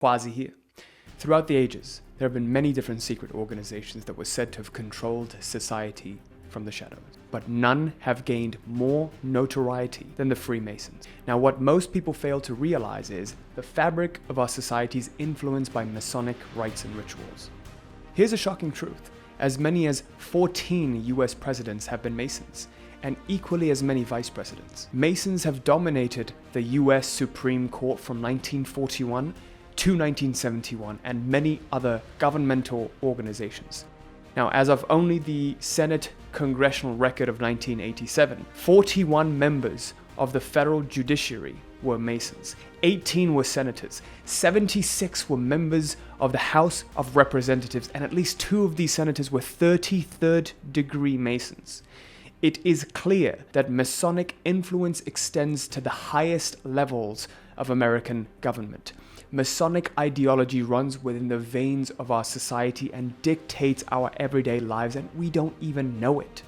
Quazi here. Throughout the ages, there have been many different secret organizations that were said to have controlled society from the shadows, but none have gained more notoriety than the Freemasons. Now, what most people fail to realize is the fabric of our society is influenced by Masonic rites and rituals. Here's a shocking truth. As many as 14 US presidents have been Masons, and equally as many vice presidents. Masons have dominated the US Supreme Court from 1941 to 1971 and many other governmental organizations. Now, as of only the Senate Congressional Record of 1987, 41 members of the federal judiciary were Masons, 18 were senators, 76 were members of the House of Representatives, and at least 2 of these senators were 33rd degree Masons. It is clear that Masonic influence extends to the highest levels of American government. Masonic ideology runs within the veins of our society and dictates our everyday lives, and we don't even know it.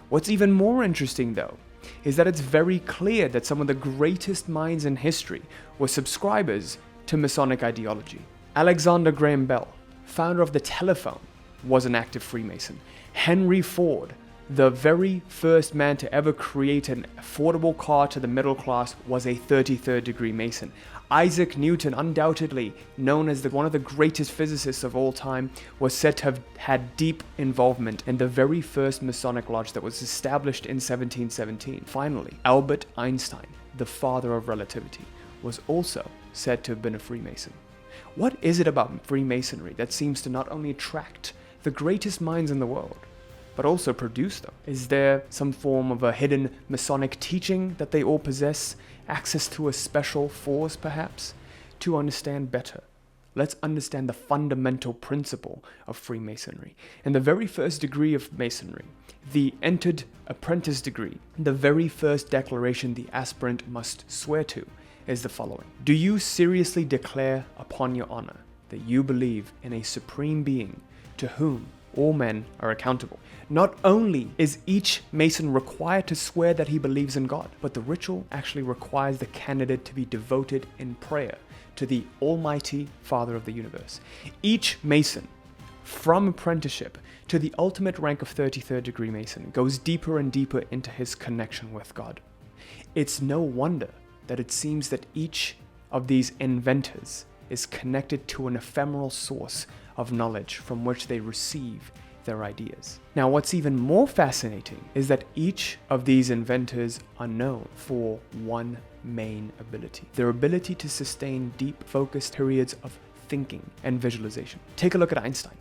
What's even more interesting, though, is that it's very clear that some of the greatest minds in history were subscribers to Masonic ideology. Alexander Graham Bell, founder of the telephone, was an active Freemason. Henry Ford, the very first man to ever create an affordable car to the middle class, was a 33rd degree Mason. Isaac Newton, undoubtedly known as one of the greatest physicists of all time, was said to have had deep involvement in the very first Masonic lodge that was established in 1717. Finally, Albert Einstein, the father of relativity, was also said to have been a Freemason. What is it about Freemasonry that seems to not only attract the greatest minds in the world, but also produce them? Is there some form of a hidden Masonic teaching that they all possess? Access to a special force, perhaps? To understand better, let's understand the fundamental principle of Freemasonry. In the very first degree of Masonry, the entered apprentice degree, the very first declaration the aspirant must swear to is the following: do you seriously declare upon your honor that you believe in a supreme being to whom all men are accountable? Not only is each Mason required to swear that he believes in God, but the ritual actually requires the candidate to be devoted in prayer to the Almighty Father of the universe. Each Mason, from apprenticeship to the ultimate rank of 33rd degree Mason, goes deeper and deeper into his connection with God. It's no wonder that it seems that each of these inventors is connected to an ephemeral source of knowledge from which they receive their ideas. Now, what's even more fascinating is that each of these inventors are known for one main ability: their ability to sustain deep, focused periods of thinking and visualization. Take a look at Einstein.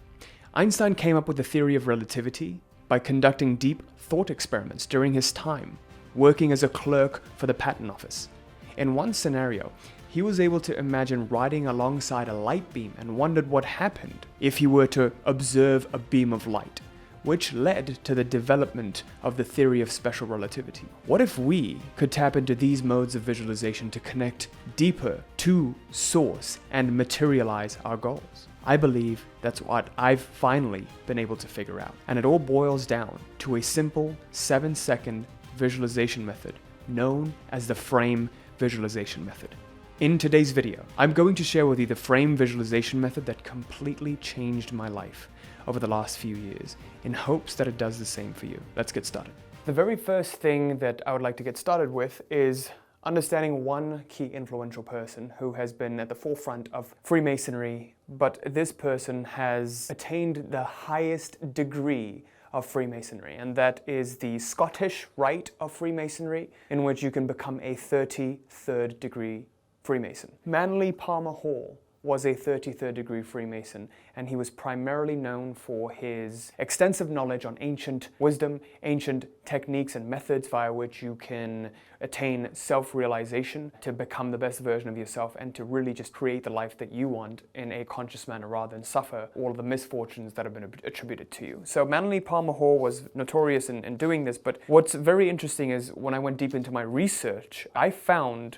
Einstein came up with the theory of relativity by conducting deep thought experiments during his time working as a clerk for the patent office. In one scenario, he was able to imagine riding alongside a light beam and wondered what happened if he were to observe a beam of light, which led to the development of the theory of special relativity. What if we could tap into these modes of visualization to connect deeper to source and materialize our goals? I believe that's what I've finally been able to figure out. And it all boils down to a simple 7-second visualization method known as the frame visualization method. In today's video, I'm going to share with you the frame visualization method that completely changed my life over the last few years, in hopes that it does the same for you. Let's get started. The very first thing that I would like to get started with is understanding one key influential person who has been at the forefront of Freemasonry, but this person has attained the highest degree of Freemasonry, and that is the Scottish Rite of Freemasonry, in which you can become a 33rd degree Freemason. Manly Palmer Hall was a 33rd degree Freemason, and he was primarily known for his extensive knowledge on ancient wisdom, ancient techniques and methods via which you can attain self-realization to become the best version of yourself and to really just create the life that you want in a conscious manner rather than suffer all of the misfortunes that have been attributed to you. So Manly Palmer Hall was notorious in doing this, but what's very interesting is when I went deep into my research, I found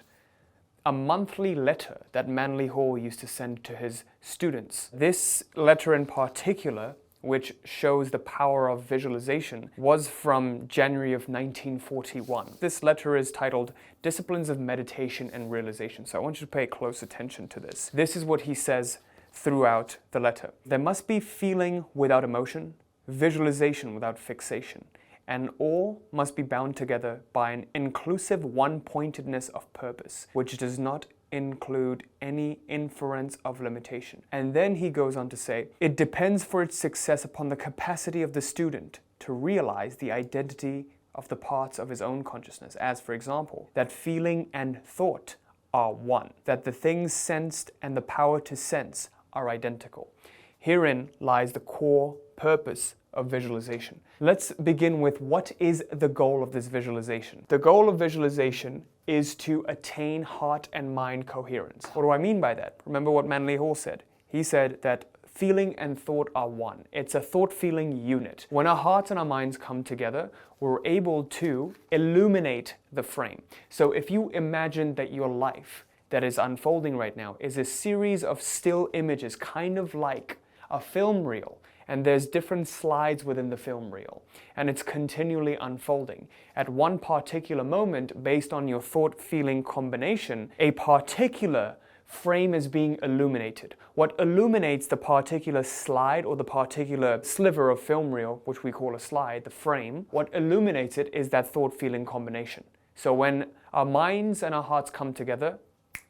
a monthly letter that Manly Hall used to send to his students. This letter in particular which shows the power of visualization, was from January of 1941. This letter is titled Disciplines of Meditation and Realization, so I want you to pay close attention to this. This is what he says throughout the letter. There must be feeling without emotion, visualization without fixation, and all must be bound together by an inclusive one-pointedness of purpose, which does not include any inference of limitation. And then he goes on to say, it depends for its success upon the capacity of the student to realize the identity of the parts of his own consciousness, as for example, that feeling and thought are one, that the things sensed and the power to sense are identical. Herein lies the core purpose of visualization. Let's begin with what is the goal of this visualization. The goal of visualization is to attain heart and mind coherence. What do I mean by that? Remember what Manly Hall said. He said that feeling and thought are one. It's a thought-feeling unit. When our hearts and our minds come together, we're able to illuminate the frame. So if you imagine that your life that is unfolding right now is a series of still images, kind of like a film reel, and there's different slides within the film reel, and it's continually unfolding. At one particular moment, based on your thought-feeling combination, a particular frame is being illuminated. What illuminates the particular slide or the particular sliver of film reel, which we call a slide, the frame, what illuminates it is that thought-feeling combination. So when our minds and our hearts come together,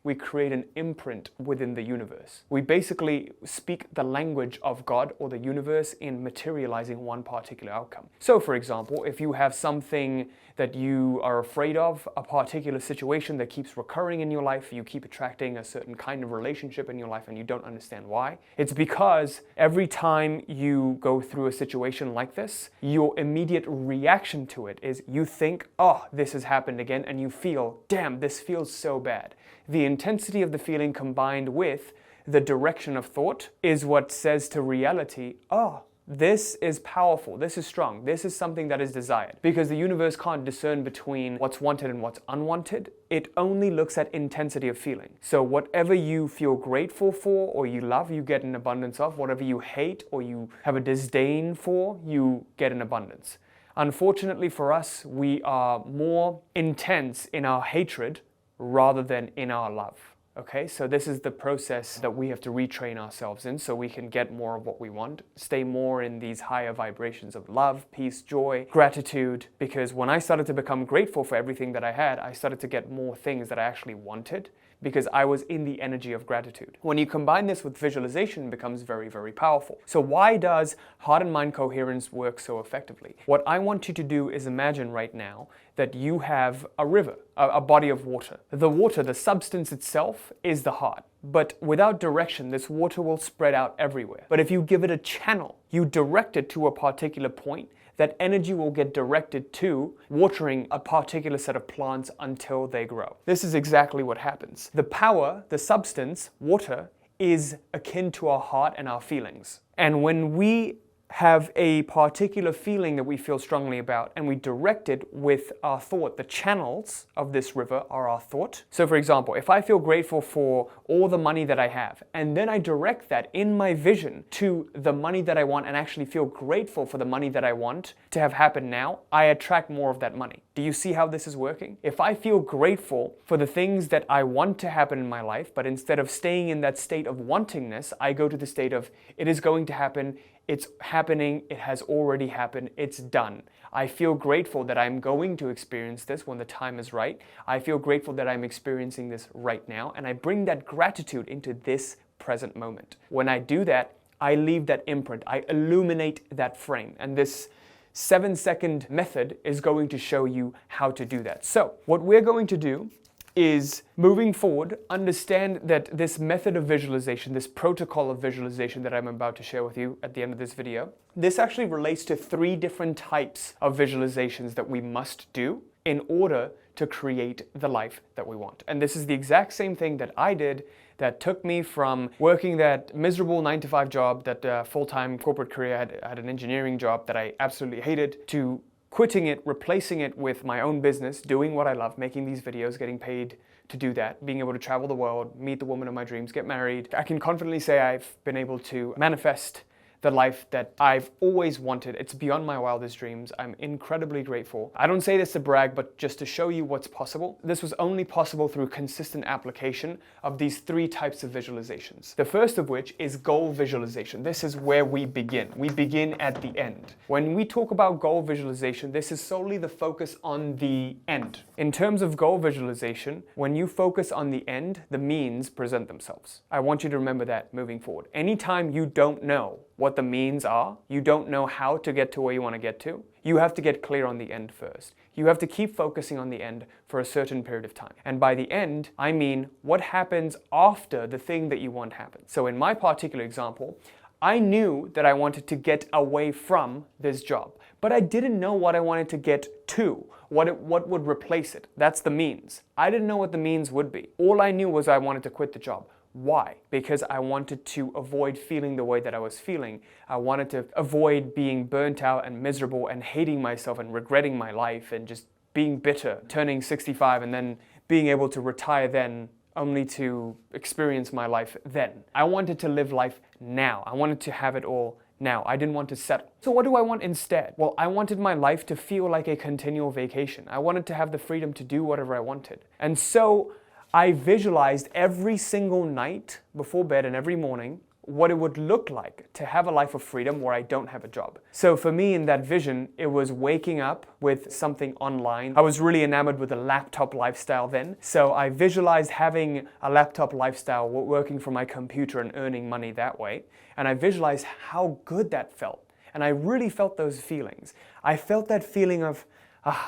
we create an imprint within the universe. We basically speak the language of God or the universe in materializing one particular outcome. So for example, if you have something that you are afraid of, a particular situation that keeps recurring in your life, you keep attracting a certain kind of relationship in your life and you don't understand why, it's because every time you go through a situation like this, your immediate reaction to it is you think, oh, this has happened again, and you feel, damn, this feels so bad. The intensity of the feeling combined with the direction of thought is what says to reality, oh, this is powerful, this is strong, this is something that is desired. Because the universe can't discern between what's wanted and what's unwanted. It only looks at intensity of feeling. So whatever you feel grateful for or you love, you get an abundance of. Whatever you hate or you have a disdain for, you get an abundance. Unfortunately for us, we are more intense in our hatred rather than in our love. Okay, so this is the process that we have to retrain ourselves in so we can get more of what we want, stay more in these higher vibrations of love, peace, joy, gratitude, because when I started to become grateful for everything that I had, I started to get more things that I actually wanted because I was in the energy of gratitude. When you combine this with visualization, it becomes very, very powerful. So why does heart and mind coherence work so effectively? What I want you to do is imagine right now that you have a river, a body of water. The water, the substance itself, is the heart. But without direction, this water will spread out everywhere. But if you give it a channel, you direct it to a particular point, that energy will get directed to watering a particular set of plants until they grow. This is exactly what happens. The power, the substance, water, is akin to our heart and our feelings. And when we have a particular feeling that we feel strongly about and we direct it with our thought, the channels of this river are our thought. So for example, if I feel grateful for all the money that I have and then I direct that in my vision to the money that I want and actually feel grateful for the money that I want to have happen now, I attract more of that money. Do you see how this is working? If I feel grateful for the things that I want to happen in my life, but instead of staying in that state of wantingness, I go to the state of it is going to happen, it's happening, it has already happened, it's done. I feel grateful that I'm going to experience this when the time is right. I feel grateful that I'm experiencing this right now, and I bring that gratitude into this present moment. When I do that, I leave that imprint, I illuminate that frame, and this 7-second method is going to show you how to do that. So, what we're going to do is, moving forward, understand that this method of visualization, this protocol of visualization that I'm about to share with you at the end of this video, this actually relates to 3 different types of visualizations that we must do in order to create the life that we want. And this is the exact same thing that I did that took me from working that miserable 9-to-5 job, that full-time corporate career. I had an engineering job that I absolutely hated, to quitting it, replacing it with my own business, doing what I love, making these videos, getting paid to do that, being able to travel the world, meet the woman of my dreams, get married. I can confidently say I've been able to manifest the life that I've always wanted. It's beyond my wildest dreams. I'm incredibly grateful. I don't say this to brag, but just to show you what's possible. This was only possible through consistent application of these 3 types of visualizations. The first of which is goal visualization. This is where we begin. We begin at the end. When we talk about goal visualization, this is solely the focus on the end. In terms of goal visualization, when you focus on the end, the means present themselves. I want you to remember that moving forward. Anytime you don't know what the means are, you don't know how to get to where you want to get to, you have to get clear on the end first. You have to keep focusing on the end for a certain period of time. And by the end, I mean what happens after the thing that you want happens. So in my particular example, I knew that I wanted to get away from this job, but I didn't know what I wanted to get to, what would replace it. That's the means. I didn't know what the means would be. All I knew was I wanted to quit the job. Why? Because I wanted to avoid feeling the way that I was feeling. I wanted to avoid being burnt out and miserable and hating myself and regretting my life and just being bitter, turning 65 and then being able to retire then, only to experience my life then. I wanted to live life now. I wanted to have it all now. I didn't want to settle. So what do I want instead? Well, I wanted my life to feel like a continual vacation. I wanted to have the freedom to do whatever I wanted. And so I visualized every single night before bed and every morning what it would look like to have a life of freedom where I don't have a job. So for me in that vision, it was waking up with something online. I was really enamored with a laptop lifestyle then. So I visualized having a laptop lifestyle, working from my computer and earning money that way. And I visualized how good that felt. And I really felt those feelings. I felt that feeling of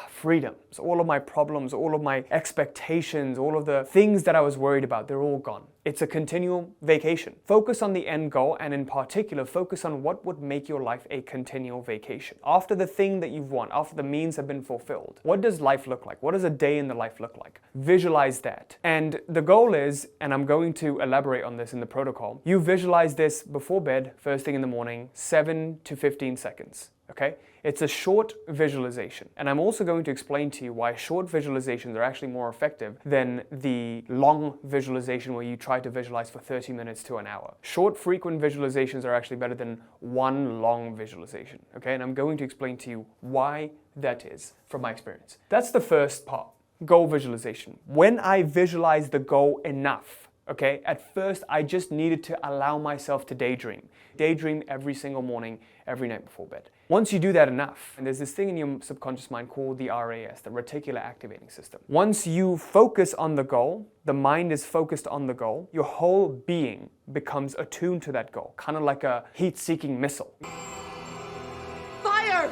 freedom. So all of my problems, all of my expectations, all of the things that I was worried about, they're all gone. It's a continual vacation. Focus on the end goal, and in particular, focus on what would make your life a continual vacation. After the thing that you've won, after the means have been fulfilled, what does life look like? What does a day in the life look like? Visualize that. And the goal is, and I'm going to elaborate on this in the protocol, you visualize this before bed, first thing in the morning, 7 to 15 seconds. Okay? It's a short visualization. And I'm also going to explain to you why short visualizations are actually more effective than the long visualization where you try to visualize for 30 minutes to an hour. Short, frequent visualizations are actually better than one long visualization. Okay? And I'm going to explain to you why that is from my experience. That's the first part, goal visualization. When I visualize the goal enough, okay, at first I just needed to allow myself to daydream. Daydream every single morning, every night before bed. Once you do that enough, and there's this thing in your subconscious mind called the RAS, the reticular activating system. Once you focus on the goal, the mind is focused on the goal, your whole being becomes attuned to that goal, kind of like a heat-seeking missile. Fire!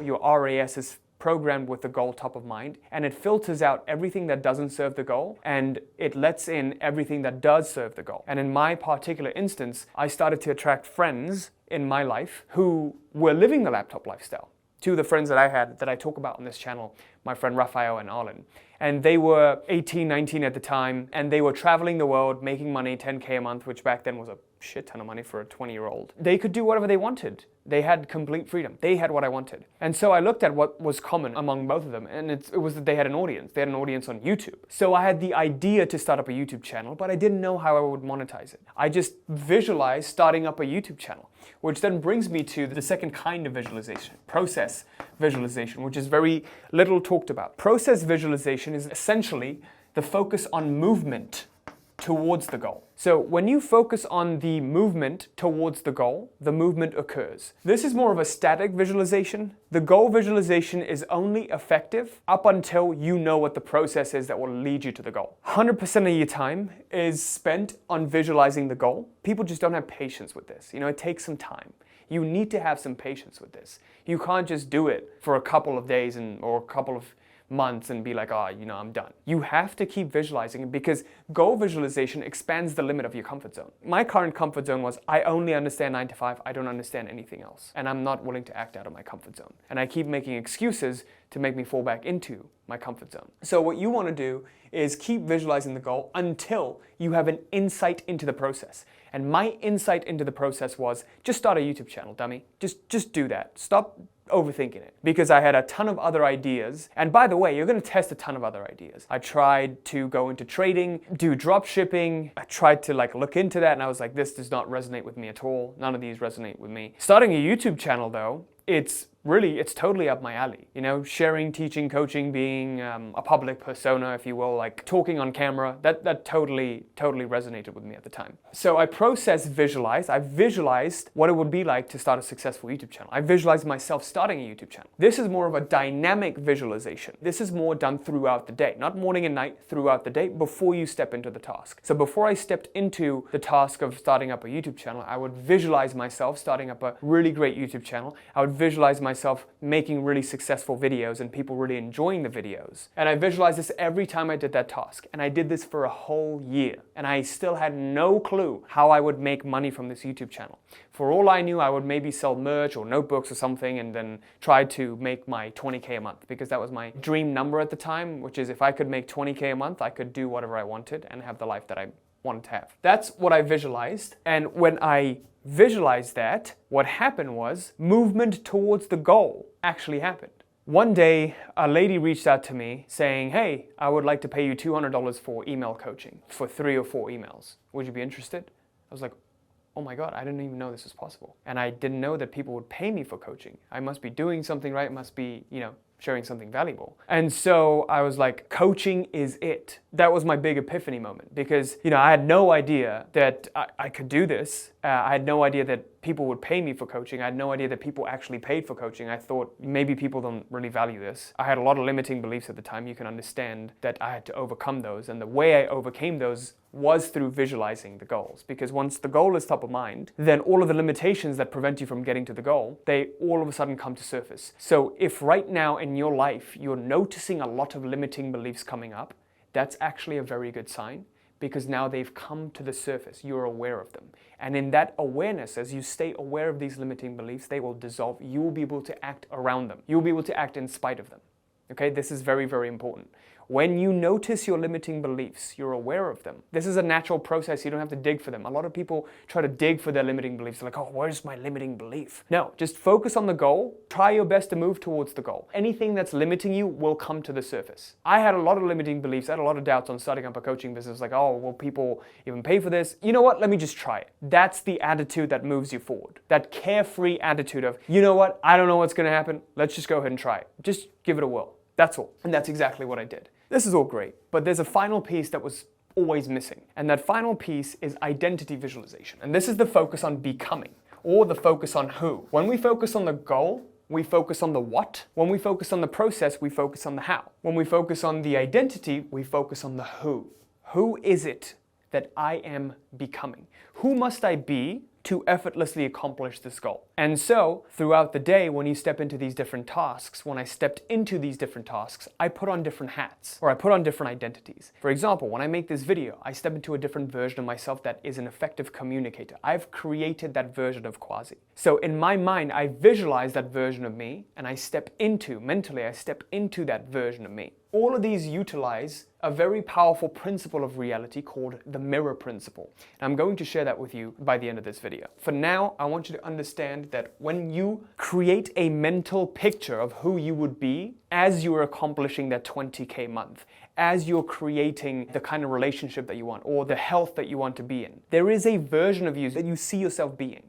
Your RAS is programmed with the goal top of mind, and it filters out everything that doesn't serve the goal, and it lets in everything that does serve the goal. And in my particular instance, I started to attract friends in my life who were living the laptop lifestyle. Two of the friends that I had that I talk about on this channel, my friend Raphael and Arlen. And they were 18, 19 at the time, and they were traveling the world, making money, 10K a month, which back then was a shit ton of money for a 20-year-old. They could do whatever they wanted. They had complete freedom. They had what I wanted. And so I looked at what was common among both of them, and it was that they had an audience. They had an audience on YouTube. So I had the idea to start up a YouTube channel, but I didn't know how I would monetize it. I just visualized starting up a YouTube channel, which then brings me to the second kind of visualization, process visualization, which is very little talked about. Process visualization is essentially the focus on movement towards the goal. So when you focus on the movement towards the goal, the movement occurs. This is more of a static visualization. The goal visualization is only effective up until you know what the process is that will lead you to the goal. 100% of your time is spent on visualizing the goal. People just don't have patience with this. It takes some time. You need to have some patience with this. You can't just do it for a couple of days or a couple of months and be like, I'm done. You have to keep visualizing it because goal visualization expands the limit of your comfort zone. My current comfort zone was I only understand 9 to 5. I don't understand anything else. And I'm not willing to act out of my comfort zone. And I keep making excuses to make me fall back into my comfort zone. So what you want to do is keep visualizing the goal until you have an insight into the process. And my insight into the process was, just start a YouTube channel, dummy. Just do that. Stop overthinking it. Because I had a ton of other ideas. And by the way, you're going to test a ton of other ideas. I tried to go into trading, do drop shipping. I tried to look into that, and I was like, this does not resonate with me at all. None of these resonate with me. Starting a YouTube channel though, it's totally up my alley. You know, sharing, teaching, coaching, being a public persona, if you will, like talking on camera, that totally resonated with me at the time. So I visualized what it would be like to start a successful YouTube channel. I visualized myself starting a YouTube channel. This is more of a dynamic visualization. This is more done throughout the day, not morning and night, throughout the day, before you step into the task. So before I stepped into the task of starting up a YouTube channel, I would visualize myself starting up a really great YouTube channel. I would visualize myself making really successful videos and people really enjoying the videos. And I visualized this every time I did that task. And I did this for a whole year. And I still had no clue how I would make money from this YouTube channel. For all I knew, I would maybe sell merch or notebooks or something and then try to make my 20K a month, because that was my dream number at the time, which is if I could make 20K a month, I could do whatever I wanted and have the life that I wanted to have. That's what I visualized. And when I visualized that, what happened was movement towards the goal actually happened. One day, a lady reached out to me saying, hey, I would like to pay you $200 for email coaching for 3 or 4 emails. Would you be interested? I was like, oh my God, I didn't even know this was possible. And I didn't know that people would pay me for coaching. I must be doing something right, must be, sharing something valuable. And so I was like, coaching is it. That was my big epiphany moment, because, I had no idea that I could do this. I had no idea that people would pay me for coaching. I had no idea that people actually paid for coaching. I thought maybe people don't really value this. I had a lot of limiting beliefs at the time. You can understand that I had to overcome those. And the way I overcame those was through visualizing the goals. Because once the goal is top of mind, then all of the limitations that prevent you from getting to the goal, they all of a sudden come to surface. So if right now in your life, you're noticing a lot of limiting beliefs coming up, that's actually a very good sign, because now they've come to the surface. You're aware of them. And in that awareness, as you stay aware of these limiting beliefs, they will dissolve. You will be able to act around them. You'll be able to act in spite of them. Okay, this is very, very important. When you notice your limiting beliefs, you're aware of them. This is a natural process. You don't have to dig for them. A lot of people try to dig for their limiting beliefs. They're like, oh, where's my limiting belief? No, just focus on the goal. Try your best to move towards the goal. Anything that's limiting you will come to the surface. I had a lot of limiting beliefs. I had a lot of doubts on starting up a coaching business. Like, oh, will people even pay for this? You know what? Let me just try it. That's the attitude that moves you forward. That carefree attitude of, you know what? I don't know what's going to happen. Let's just go ahead and try it. Just give it a whirl. That's all. And that's exactly what I did. This is all great, but there's a final piece that was always missing. And that final piece is identity visualization. And this is the focus on becoming, or the focus on who. When we focus on the goal, we focus on the what. When we focus on the process, we focus on the how. When we focus on the identity, we focus on the who. Who is it that I am becoming? Who must I be to effortlessly accomplish this goal? And so, throughout the day, when you step into these different tasks, when I stepped into these different tasks, I put on different hats, or I put on different identities. For example, when I make this video, I step into a different version of myself that is an effective communicator. I've created that version of Quazi. So in my mind, I visualize that version of me, and mentally, I step into that version of me. All of these utilize a very powerful principle of reality called the mirror principle. And I'm going to share that with you by the end of this video. For now, I want you to understand that when you create a mental picture of who you would be as you are accomplishing that 20K month, as you're creating the kind of relationship that you want or the health that you want to be in, there is a version of you that you see yourself being.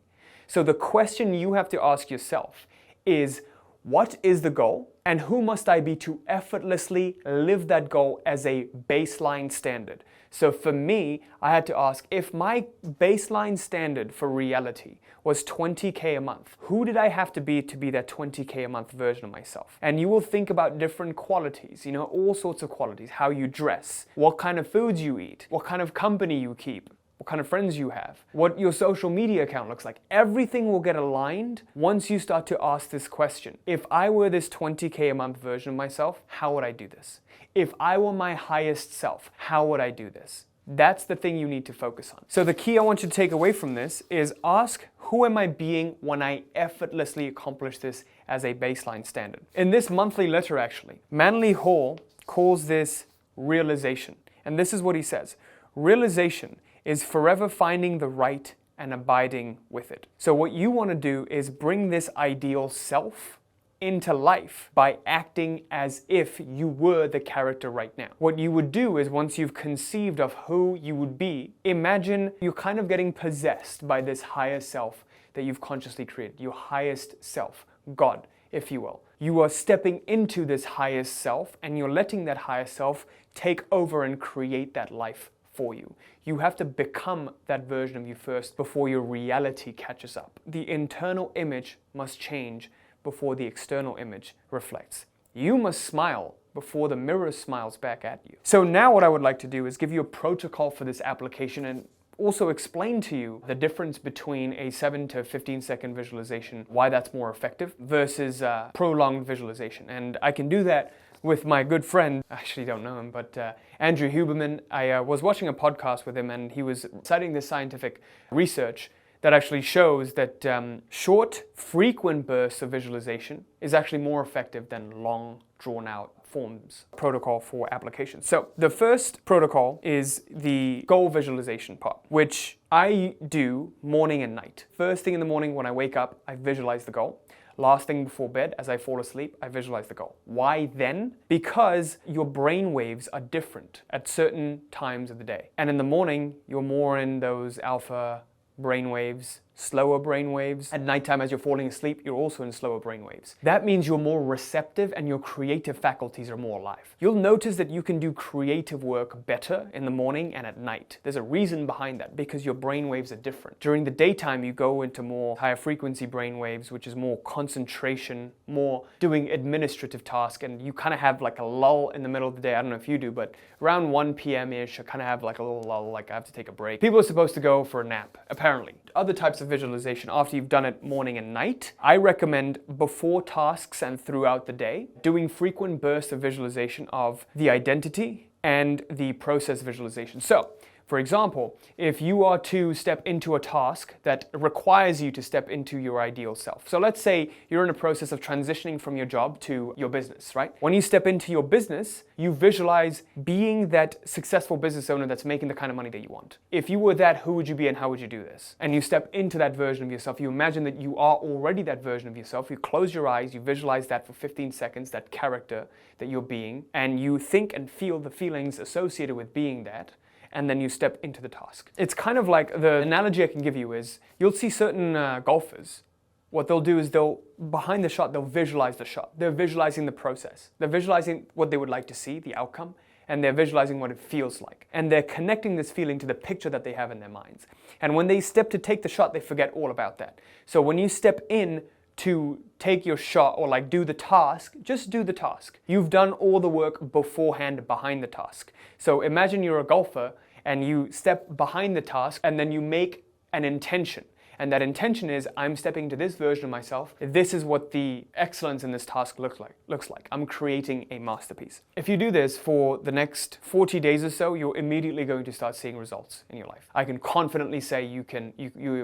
So the question you have to ask yourself is, what is the goal? And who must I be to effortlessly live that goal as a baseline standard? So for me, I had to ask, if my baseline standard for reality was 20K a month, who did I have to be that 20K a month version of myself? And you will think about different qualities, all sorts of qualities, how you dress, what kind of foods you eat, what kind of company you keep, what kind of friends you have, what your social media account looks like. Everything will get aligned once you start to ask this question. If I were this 20K a month version of myself, how would I do this? If I were my highest self, how would I do this? That's the thing you need to focus on. So the key I want you to take away from this is ask, who am I being when I effortlessly accomplish this as a baseline standard? In this monthly letter, actually, Manly Hall calls this realization. And this is what he says. Realization is forever finding the right and abiding with it. So what you want to do is bring this ideal self into life by acting as if you were the character right now. What you would do is, once you've conceived of who you would be, imagine you're kind of getting possessed by this higher self that you've consciously created, your highest self, God, if you will. You are stepping into this highest self and you're letting that higher self take over and create that life for you. You have to become that version of you first before your reality catches up. The internal image must change before the external image reflects. You must smile before the mirror smiles back at you. So now what I would like to do is give you a protocol for this application and also explain to you the difference between a 7 to 15 second visualization, why that's more effective versus prolonged visualization. And I can do that with my good friend, I actually don't know him, but Andrew Huberman. I was watching a podcast with him and he was citing this scientific research that actually shows that short, frequent bursts of visualization is actually more effective than long, drawn-out forms. Protocol for application. So the first protocol is the goal visualization part, which I do morning and night. First thing in the morning when I wake up, I visualize the goal. Last thing before bed, as I fall asleep, I visualize the goal. Why then? Because your brain waves are different at certain times of the day. And in the morning, you're more in those alpha brain waves, slower brain waves. At nighttime, as you're falling asleep, you're also in slower brain waves. That means you're more receptive and your creative faculties are more alive. You'll notice that you can do creative work better in the morning and at night. There's a reason behind that, because your brain waves are different. During the daytime, you go into more higher frequency brain waves, which is more concentration, more doing administrative tasks, and you kind of have like a lull in the middle of the day. I don't know if you do, but around 1 p.m.-ish, I kind of have like a little lull, like I have to take a break. People are supposed to go for a nap, apparently. Other types of visualization, after you've done it morning and night, I recommend before tasks and throughout the day, doing frequent bursts of visualization of the identity and the process visualization. So, for example, if you are to step into a task that requires you to step into your ideal self. So let's say you're in a process of transitioning from your job to your business, right? When you step into your business, you visualize being that successful business owner that's making the kind of money that you want. If you were that, who would you be and how would you do this? And you step into that version of yourself. You imagine that you are already that version of yourself. You close your eyes, you visualize that for 15 seconds, that character that you're being, and you think and feel the feelings associated with being that. And then you step into the task. It's kind of like, the analogy I can give you is, you'll see certain golfers, what they'll do is behind the shot, they'll visualize the shot. They're visualizing the process. They're visualizing what they would like to see, the outcome, and they're visualizing what it feels like. And they're connecting this feeling to the picture that they have in their minds. And when they step to take the shot, they forget all about that. So when you step in to take your shot or like do the task, just do the task. You've done all the work beforehand behind the task. So imagine you're a golfer and you step behind the task and then you make an intention. And that intention is, I'm stepping into this version of myself. This is what the excellence in this task looks like. I'm creating a masterpiece. If you do this for the next 40 days or so, you're immediately going to start seeing results in your life. I can confidently say you're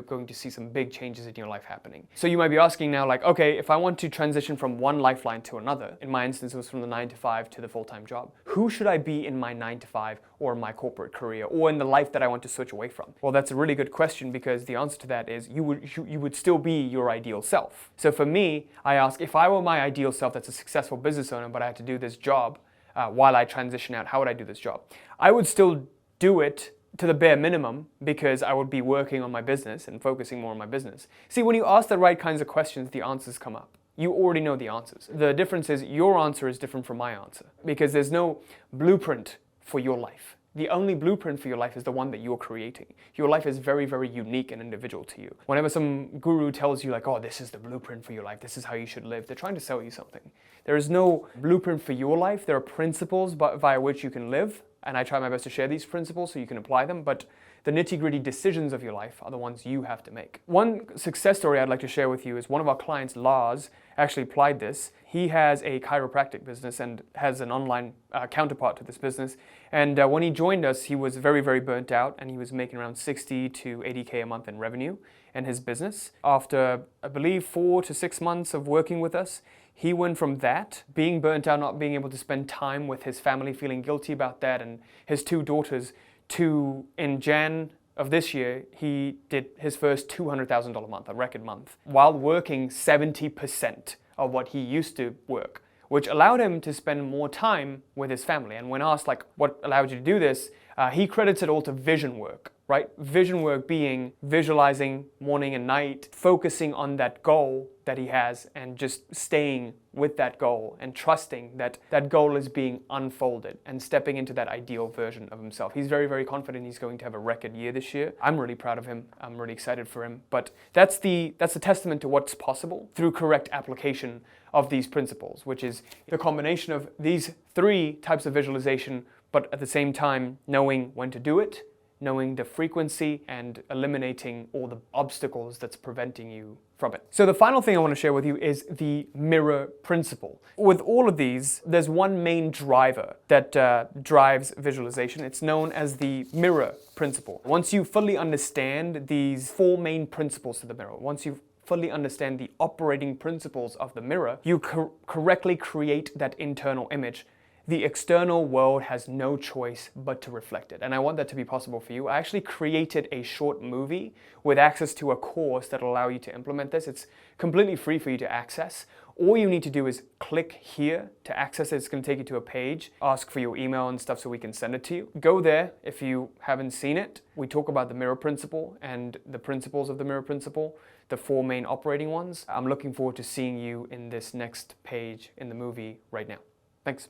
going to see some big changes in your life happening. So you might be asking now, like, okay, if I want to transition from one lifeline to another, in my instance it was from the 9 to 5 to the full-time job, who should I be in my 9 to 5 or in my corporate career or in the life that I want to switch away from? Well, that's a really good question, because the answer to that is you would still be your ideal self. So for me, I ask, if I were my ideal self that's a successful business owner, but I had to do this job while I transition out, how would I do this job? I would still do it to the bare minimum, because I would be working on my business and focusing more on my business. See, when you ask the right kinds of questions, the answers come up. You already know the answers. The difference is your answer is different from my answer, because there's no blueprint for your life. The only blueprint for your life is the one that you're creating. Your life is very, very unique and individual to you. Whenever some guru tells you like, oh, this is the blueprint for your life, this is how you should live, they're trying to sell you something. There is no blueprint for your life. There are principles via which you can live, and I try my best to share these principles so you can apply them, but the nitty-gritty decisions of your life are the ones you have to make. One success story I'd like to share with you is one of our clients, Lars, actually applied this. He has a chiropractic business and has an online counterpart to this business. And when he joined us, he was very, very burnt out, and he was making around 60 to 80K a month in revenue in his business. After, I believe, 4 to 6 months of working with us, he went from that, being burnt out, not being able to spend time with his family, feeling guilty about that, and his 2 daughters, to, in Jan of this year, he did his first $200,000 month, a record month, while working 70% of what he used to work, which allowed him to spend more time with his family. And when asked, like, what allowed you to do this, he credits it all to vision work, right? Vision work being visualizing morning and night, focusing on that goal that he has, and just staying with that goal and trusting that that goal is being unfolded and stepping into that ideal version of himself. He's very, very confident he's going to have a record year this year. I'm really proud of him. I'm really excited for him. But that's the testament to what's possible through correct application of these principles, which is the combination of these 3 types of visualization, but at the same time knowing when to do it, knowing the frequency, and eliminating all the obstacles that's preventing you from it. So the final thing I want to share with you is the mirror principle. With all of these, there's one main driver that drives visualization. It's known as the mirror principle. Once you fully understand these 4 main principles to the mirror, once you fully understand the operating principles of the mirror, you correctly create that internal image. The external world has no choice but to reflect it. And I want that to be possible for you. I actually created a short movie with access to a course that will allow you to implement this. It's completely free for you to access. All you need to do is click here to access it. It's going to take you to a page, ask for your email and stuff so we can send it to you. Go there if you haven't seen it. We talk about the mirror principle and the principles of the mirror principle, the 4 main operating ones. I'm looking forward to seeing you in this next page in the movie right now. Thanks.